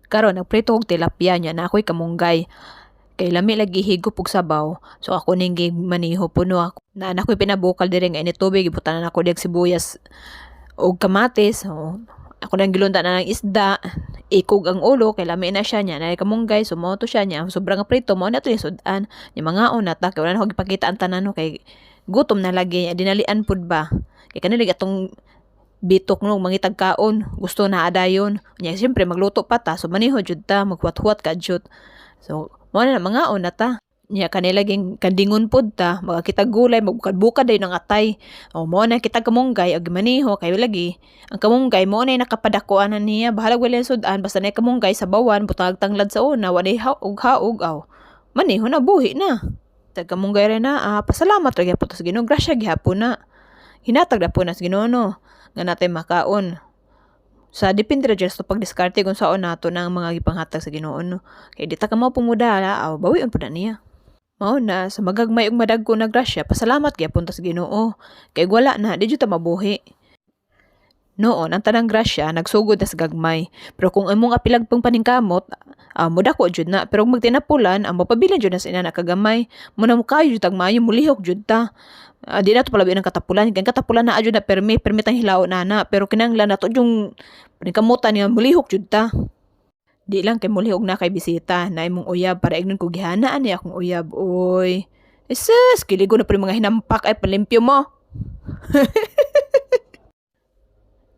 Karon nagprito og tilapia niya na ako'y kamunggay. Kay lami lagi higop og sabaw. So ako ning maniho puno ako. Na ako'y pinabukal diri nga ini tubig ibutanan ako dig sibuyas og kamatis. So, ako nang gilunta na ng isda. Ikog ang ulo kay lami na siya niya na kamunggay sumoto siya niya sobrang prito mo na to sudan. Ni mga una ta kay wala na ko gipakita ang tanan no kay gutom na lagi dinalian pud ba. Kay kanila atong bitok no mangitag kaon gusto na adayon nya siyempre magluto pa ta so maniho jud ta maghuwat-huwat ka jud so mo na mga ona ta nya kanila ging kandingon pod ta magakita gulay magbukad-bukad day ng atay o mo na kita kamunggay og maniho kay lagi ang kamunggay mo na nakapadakuanan niya bahalag wala sudan basta na kamunggay sa bawan butag tanglad sa una wala haog-haog aw maniho na buhi na tag kamunggay ra na pasalamat ra gyapon sa Ginoo grasya gyapon na hinatag na po na sa Ginoo no nga natin makaon. Sa depende ra just pagdiskarte kung saan nato ng mga gipanghatag sa Ginoo no. Kay di ta ka mao pumudala aw bawion pud na niya. Mao na sa magagmay og madagko na grasya pasalamat gyapon ta sa Ginoo. Kay wala na di jud ta mabuhi. Noon ang tanang grasya nagsugod na sa gagmay. Pero kung imong apilag pang paningkamot mudako jud na pero kung magtinapulan ang mapabilan jud na sa ina kagamay mo na mukayo jud tag maayo mulihok jud ta. Di na to palabi ng katapulan. Kaya katapulan na adyo na permit ang hilaw na na. Pero kinanglan na to yung panikamutan niya mulihok jud ta. Di lang kay mulihok na kay bisita na imong uyab para ignon ko gihanaan niya akong uyab. Oy. Isus, kiligo na pa mga hinampak ay palimpyo mo.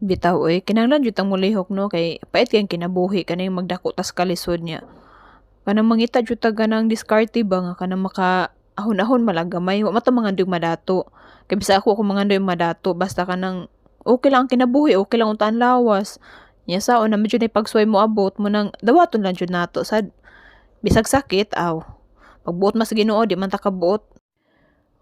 Bitaw oy, kinanglan jud ang mulihok no kay pait kay kinabuhi kanang magdako tas kalisod niya. Kanang mangita jud ta ganang diskarte ba nga kanang maka ahon-ahon malagamay wa mato mangandog madato kay bisa ako mangandog madato basta kanang okay lang ang kinabuhi okay lang untaan lawas nya saon na medyo na pagsuway mo abot mo nang dawaton lang jud nato sad bisag sakit aw pagbuot mas Ginoo di man ta kabuot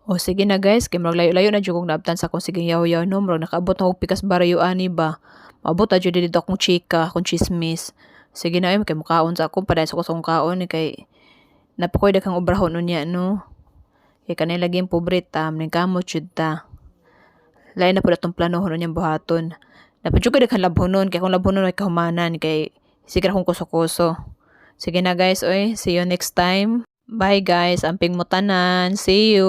o sige na guys kay murag layo-layo na jud kong naabtan sa akong sige yaw-yaw no murag nakaabot na og pikas barayo ani ba maabot na jud dito akong chika akong chismis sige na ay kay mukaon sa akong paday sa kusong kaon kay napakoy daghang obrahon unya no. Kaya kanila laging pobreta, ning kamot jud ta. Lain na po atong planohon niyang buhaton. Dapat jud kadaghan labhonon, kaya kung labhonon ay kahumanan, kay sige akong kuso-kuso. Sige na guys, oy, see you next time. Bye guys, amping mo tanan. See you.